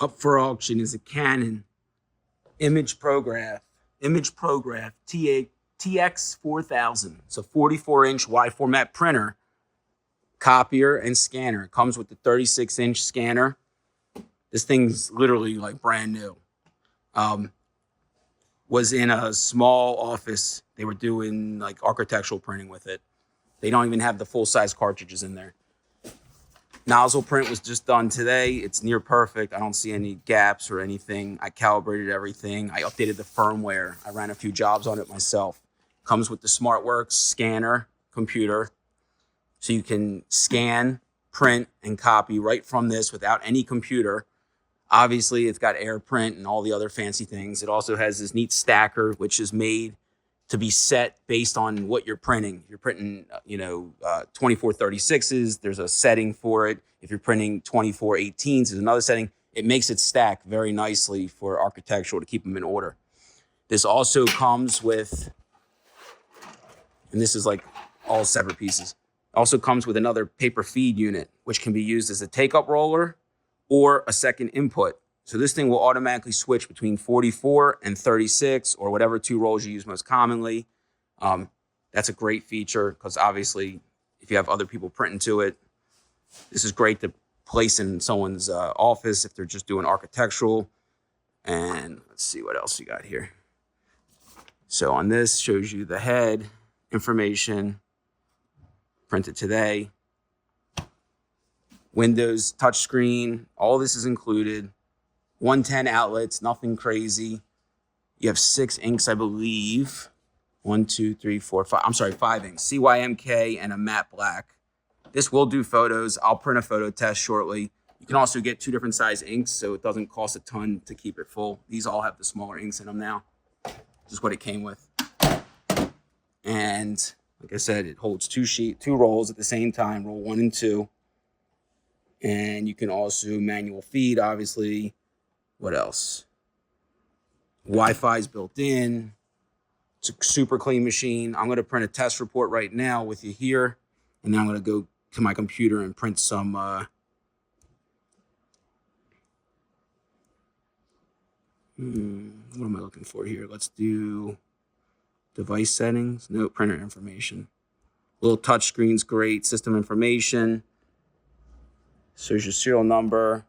Up for auction is a Canon ImagePROGRAF TX-4000. It's a 44-inch wide format printer, copier, and scanner. It comes with the 36-inch scanner. This thing's literally like brand new. Was in a small office. They were doing like architectural printing with it. They don't even have the full-size cartridges in there. Nozzle print was just done today. It's near perfect. I don't see any gaps or anything. I calibrated everything. I updated the firmware. I ran a few jobs on it myself. Comes with the SmartWorks scanner computer. So you can scan, print, and copy right from this without any computer. Obviously, it's got AirPrint and all the other fancy things. It also has this neat stacker, which is made to be set based on what you're printing. If you're printing, 2436s, there's a setting for it. If you're printing 2418s, there's another setting. It makes it stack very nicely for architectural to keep them in order. This also comes with, and this is like all separate pieces, also comes with another paper feed unit, which can be used as a take-up roller or a second input. So this thing will automatically switch between 44 and 36 or whatever two rolls you use most commonly. That's a great feature because obviously if you have other people printing to it, this is great to place in someone's office if they're just doing architectural. And let's see what else you got here. So on this shows you the head information, printed today. Windows touchscreen, all this is included. 110 outlets, nothing crazy. You have 6 inks, I believe. 1, 2, 3, 4, 5. I'm sorry, 5 inks. CYMK and a matte black. This will do photos. I'll print a photo test shortly. You can also get 2 different size inks, so it doesn't cost a ton to keep it full. These all have the smaller inks in them now. Just what it came with. And like I said, it holds 2 rolls at the same time, roll 1 and 2. And you can also manual feed, obviously. What else? Wi-Fi is built in. It's a super clean machine. I'm going to print a test report right now with you here. And then I'm going to go to my computer and print some what am I looking for here? Let's do device settings. No, printer information. Little touch screen's great. System information. So here's your serial number.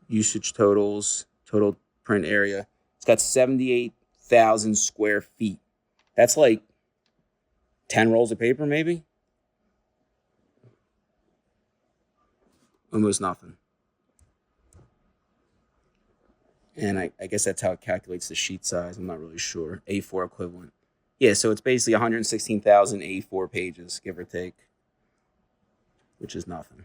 Usage totals, total print area. It's got 78,000 square feet. That's like 10 rolls of paper, maybe? Almost nothing. And I guess that's how it calculates the sheet size. I'm not really sure. A4 equivalent. Yeah, so it's basically 116,000 A4 pages, give or take, which is nothing.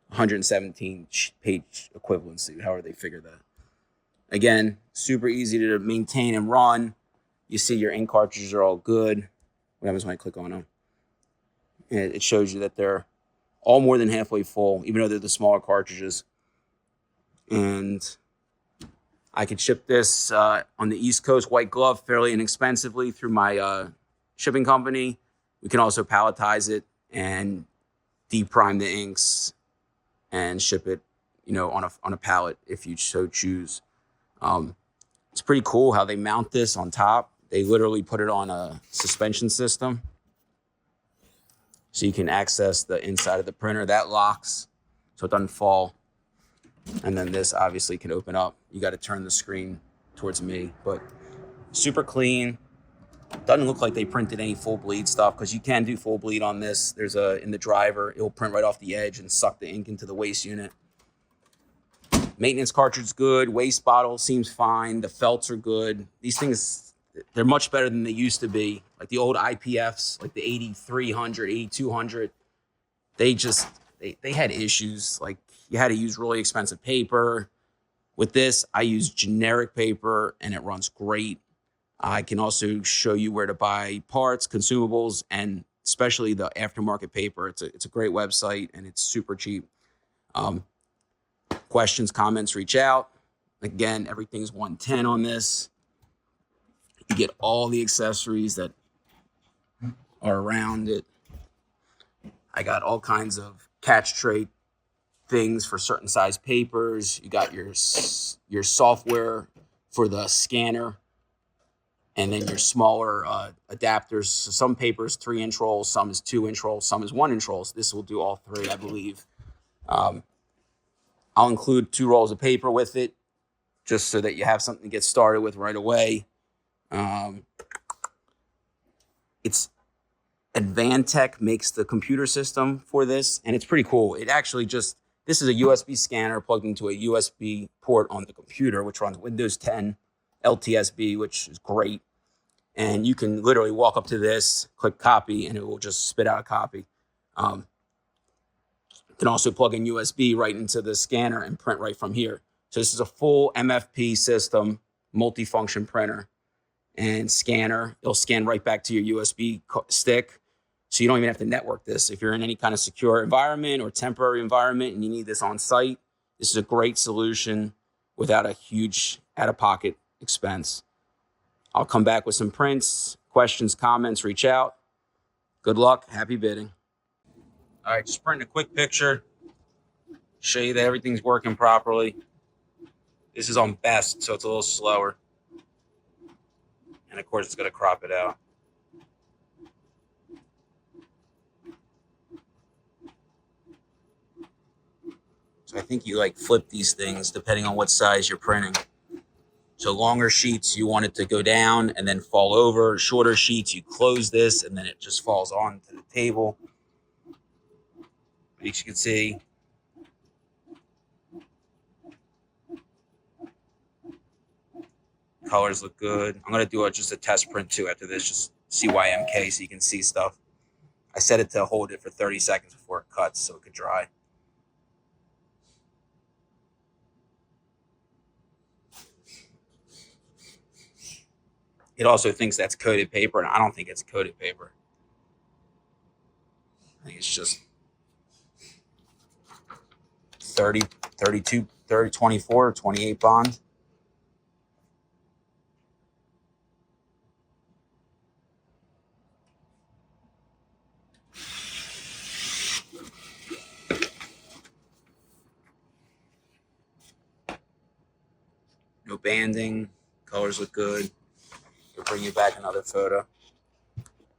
117 page equivalency, however they figure that. Again, super easy to maintain and run. You see your ink cartridges are all good. What happens when I click on them? And it shows you that they're all more than halfway full, even though they're the smaller cartridges. And I could ship this on the East Coast, white glove, fairly inexpensively through my shipping company. We can also palletize it and deprime the inks and ship it, on a pallet if you so choose. It's pretty cool how they mount this on top. They literally put it on a suspension system. So you can access the inside of the printer. That locks so it doesn't fall. And then this obviously can open up. You got to turn the screen towards me, but super clean. Doesn't look like they printed any full bleed stuff because you can do full bleed on this. There's in the driver, it'll print right off the edge and suck the ink into the waste unit. Maintenance cartridge is good. Waste bottle seems fine. The felts are good. These things, they're much better than they used to be. Like the old IPFs, like the 8300, 8200. They had issues. Like you had to use really expensive paper. With this, I use generic paper and it runs great. I can also show you where to buy parts, consumables, and especially the aftermarket paper. It's a great website and it's super cheap. Questions, comments, reach out. Again, everything's 110 on this. You get all the accessories that are around it. I got all kinds of catch tray things for certain size papers. You got your software for the scanner, and then your smaller adapters. So some papers 3-inch rolls, some is 2-inch rolls, some is 1-inch rolls. This will do all three, I believe. I'll include 2 rolls of paper with it, just so that you have something to get started with right away. It's Advantech makes the computer system for this, and it's pretty cool. It actually just, this is a USB scanner plugged into a USB port on the computer, which runs Windows 10 LTSB, which is great. And you can literally walk up to this, click copy, and it will just spit out a copy. You can also plug in USB right into the scanner and print right from here. So this is a full MFP system, multifunction printer and scanner. It'll scan right back to your USB stick. So you don't even have to network this. If you're in any kind of secure environment or temporary environment and you need this on site, this is a great solution without a huge out-of-pocket expense. I'll come back with some prints, questions, comments, reach out. Good luck. Happy bidding. All right, just printing a quick picture. Show you that everything's working properly. This is on best, so it's a little slower. And of course, it's going to crop it out. So I think you like flip these things depending on what size you're printing. So longer sheets, you want it to go down and then fall over. Shorter sheets, you close this and then it just falls onto the table. As you can see, colors look good. I'm going to do just a test print too after this, just CYMK so you can see stuff. I set it to hold it for 30 seconds before it cuts so it could dry. It also thinks that's coated paper, and I don't think it's coated paper. I think it's just 30, 32, 30, 24, 28 bond. No banding. Colors look good. We'll bring you back another photo.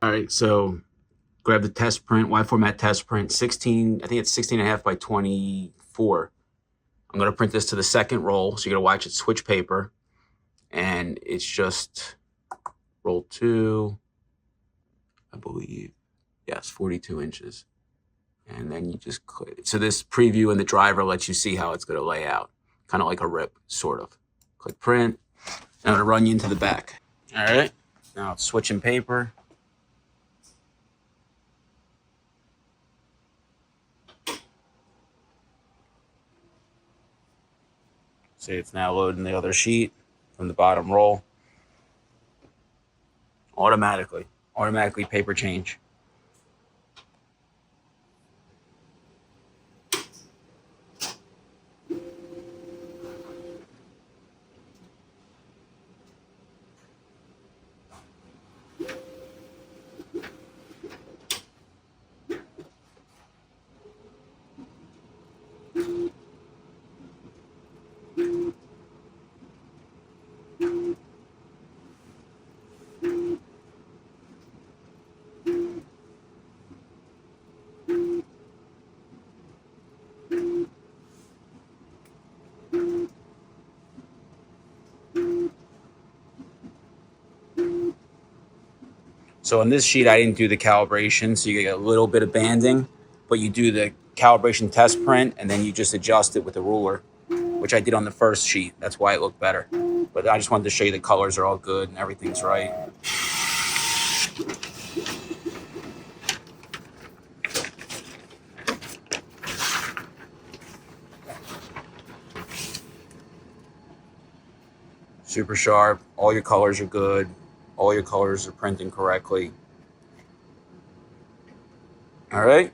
All right, so grab the test print, wide format test print, 16, I think it's 16.5 by 24. I'm going to print this to the second roll, so you're going to watch it switch paper. And it's just roll 2, I believe. Yes, 42 inches. And then you just click. So this preview in the driver lets you see how it's going to lay out. Kind of like a rip, sort of. Click print. Now it'll run you into the back. All right. Now it's switching paper. See, it's now loading the other sheet from the bottom roll. Automatically paper change. So on this sheet, I didn't do the calibration, so you get a little bit of banding, but you do the calibration test print, and then you just adjust it with a ruler, which I did on the first sheet. That's why it looked better. But I just wanted to show you the colors are all good and everything's right. Super sharp. All your colors are good. All your colors are printing correctly. All right.